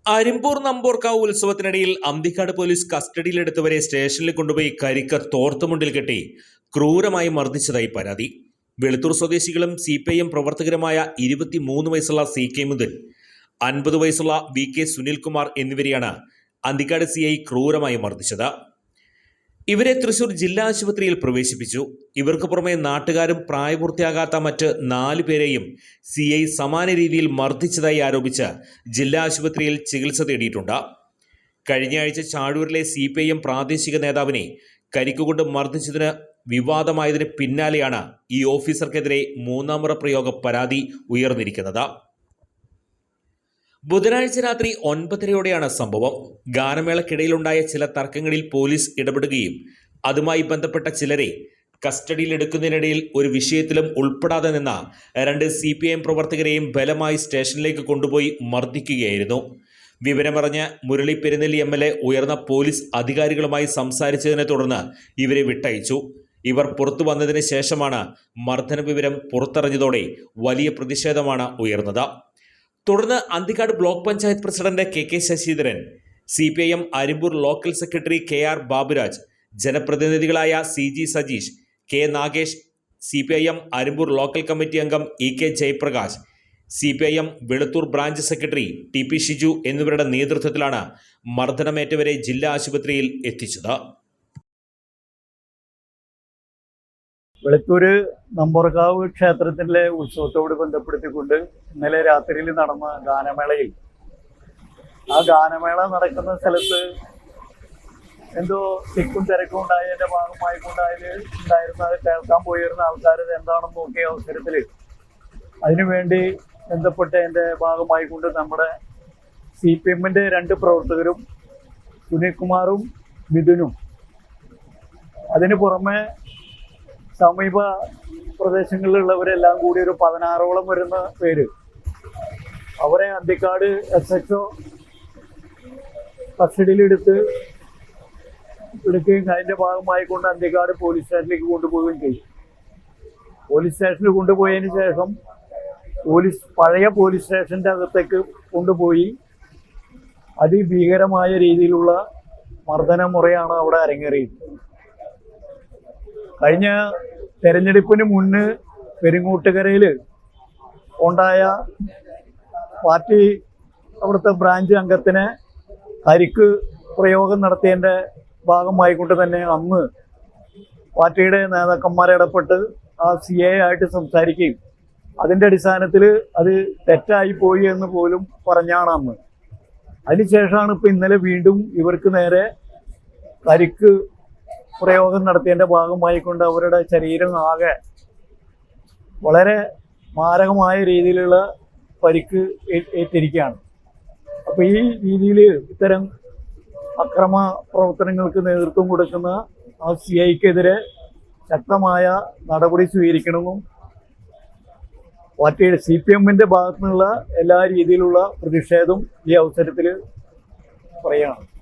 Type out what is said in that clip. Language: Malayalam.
അരിമ്പൂർ നമ്പോർക്കാവ് ഉത്സവത്തിനിടയിൽ അന്തിക്കാട് പോലീസ് കസ്റ്റഡിയിലെടുത്തവരെ സ്റ്റേഷനിൽ കൊണ്ടുപോയി കരിക്ക തോർത്തുമുണ്ടിൽ കെട്ടി ക്രൂരമായി മർദ്ദിച്ചതായി പരാതി. വെളുത്തൂർ സ്വദേശികളും CPIM പ്രവർത്തകരുമായ 23 വയസ്സുള്ള CK മുതൽ 50 വയസ്സുള്ള VK സുനിൽകുമാർ എന്നിവരെയാണ് അന്തിക്കാട് CI ക്രൂരമായി മർദ്ദിച്ചത്. ഇവരെ തൃശൂർ ജില്ലാ ആശുപത്രിയിൽ പ്രവേശിപ്പിച്ചു. ഇവർക്ക് പുറമെ നാട്ടുകാരും പ്രായപൂർത്തിയാകാത്ത മറ്റ് 4 പേരെയും CI സമാന രീതിയിൽ മർദ്ദിച്ചതായി ആരോപിച്ച് ജില്ലാ ആശുപത്രിയിൽ ചികിത്സ തേടിയിട്ടുണ്ട്. കഴിഞ്ഞയാഴ്ച ചാഴൂരിലെ CPIM പ്രാദേശിക നേതാവിനെ കരിക്കുകൊണ്ട് മർദ്ദിച്ചതിന് വിവാദമായതിന് പിന്നാലെയാണ് ഈ ഓഫീസർക്കെതിരെ 3ാം മുറ പ്രയോഗ പരാതി ഉയർന്നിരിക്കുന്നത്. ബുധനാഴ്ച രാത്രി 9:30-യോടെയാണ് സംഭവം. ഗാനമേളക്കിടയിലുണ്ടായ ചില തർക്കങ്ങളിൽ പോലീസ് ഇടപെടുകയും അതുമായി ബന്ധപ്പെട്ട ചിലരെ കസ്റ്റഡിയിലെടുക്കുന്നതിനിടയിൽ ഒരു വിഷയത്തിലും ഉൾപ്പെടാതെ നിന്ന 2 CPIM പ്രവർത്തകരെയും ബലമായി സ്റ്റേഷനിലേക്ക് കൊണ്ടുപോയി മർദ്ദിക്കുകയായിരുന്നു. വിവരമറിഞ്ഞ് മുരളി പെരുന്നെല്ലി MLA ഉയർന്ന പോലീസ് അധികാരികളുമായി സംസാരിച്ചതിനെ തുടർന്ന് ഇവരെ വിട്ടയച്ചു. ഇവർ പുറത്തു വന്നതിന് ശേഷമാണ് മർദ്ദന വിവരം പുറത്തറിഞ്ഞതോടെ വലിയ പ്രതിഷേധമാണ് ഉയർന്നത്. തുടർന്ന് Anthikkad block panchayat president KK Sasidharan, CPIM Arimpur local secretary KR Baburaj, ജനപ്രതിനിധികളായ CG Sajeesh, K Nagesh, CPIM Arimpur local committee അംഗം EK Jayaprakash, CPIM Veluthur branch secretary TP Shiju എന്നിവരുടെ നേതൃത്വത്തിലാണ് മർദ്ദനമേറ്റവരെ ജില്ലാ ആശുപത്രിയിൽ എത്തിച്ചത്. വെളുത്തൂര് നമ്പോർക്കാവ് ക്ഷേത്രത്തിലെ ഉത്സവത്തോട് ബന്ധപ്പെടുത്തിക്കൊണ്ട് ഇന്നലെ രാത്രിയിൽ നടന്ന ഗാനമേളയിൽ ആ ഗാനമേള നടക്കുന്ന സ്ഥലത്ത് എന്തോ തിക്കും തിരക്കും ഉണ്ടായതിന്റെ ഭാഗമായിക്കൊണ്ടായിരുന്ന അത് കേൾക്കാൻ പോയിരുന്ന ആൾക്കാർ എന്താണെന്ന് നോക്കിയ അവസരത്തിൽ അതിനുവേണ്ടി ബന്ധപ്പെട്ടതിന്റെ ഭാഗമായിക്കൊണ്ട് നമ്മുടെ CPIMന്റെ 2 പ്രവർത്തകരും സുനിൽകുമാറും മിഥുനും അതിന് പുറമെ സമീപ പ്രദേശങ്ങളിലുള്ളവരെല്ലാം കൂടി ഒരു 16ഓളം വരുന്ന പേര് അവരെ അന്തിക്കാട് SHO കസ്റ്റഡിയിലെടുക്കുകയും അതിന്റെ ഭാഗമായിക്കൊണ്ട് അന്തിക്കാട് പോലീസ് സ്റ്റേഷനിലേക്ക് കൊണ്ടുപോവുകയും ചെയ്യും. പോലീസ് സ്റ്റേഷനിൽ കൊണ്ടുപോയതിന് ശേഷം പഴയ പോലീസ് സ്റ്റേഷന്റെ അകത്തേക്ക് കൊണ്ടുപോയി അതിഭീകരമായ രീതിയിലുള്ള മർദ്ദന മുറയാണ് അവിടെ അരങ്ങേറിയത്. കഴിഞ്ഞ തെരഞ്ഞെടുപ്പിന് മുന്ന് പെരിങ്ങോട്ടുകരയിൽ ഉണ്ടായ പാർട്ടി അവിടുത്തെ ബ്രാഞ്ച് അംഗത്തിന് കരിക്ക് പ്രയോഗം നടത്തിയതിൻ്റെ ഭാഗമായിക്കൊണ്ട് തന്നെ അന്ന് പാർട്ടിയുടെ നേതാക്കന്മാരെ ഇടപെട്ട് ആ CI ആയിട്ട് സംസാരിക്കുകയും അതിൻ്റെ അടിസ്ഥാനത്തിൽ അത് തെറ്റായി പോയി എന്ന് പോലും പറഞ്ഞാണ് അന്ന്. അതിനുശേഷമാണ് ഇപ്പോൾ ഇന്നലെ വീണ്ടും ഇവർക്ക് നേരെ കരിക്ക് പ്രയോഗം നടത്തിയതിൻ്റെ ഭാഗമായിക്കൊണ്ട് അവരുടെ ശരീരം ആകെ വളരെ മാരകമായ രീതിയിലുള്ള പരിക്ക് ഏറ്റിരിക്കുകയാണ്. അപ്പോൾ ഈ രീതിയിൽ ഇത്തരം അക്രമ പ്രവർത്തനങ്ങൾക്ക് നേതൃത്വം കൊടുക്കുന്ന ആ CIക്കെതിരെ ശക്തമായ നടപടി സ്വീകരിക്കണമെന്നും പാർട്ടിയുടെ CPIMന്റെ ഭാഗത്തു നിന്നുള്ള എല്ലാ രീതിയിലുള്ള പ്രതിഷേധം ഈ അവസരത്തിൽ പറയുകയാണ്.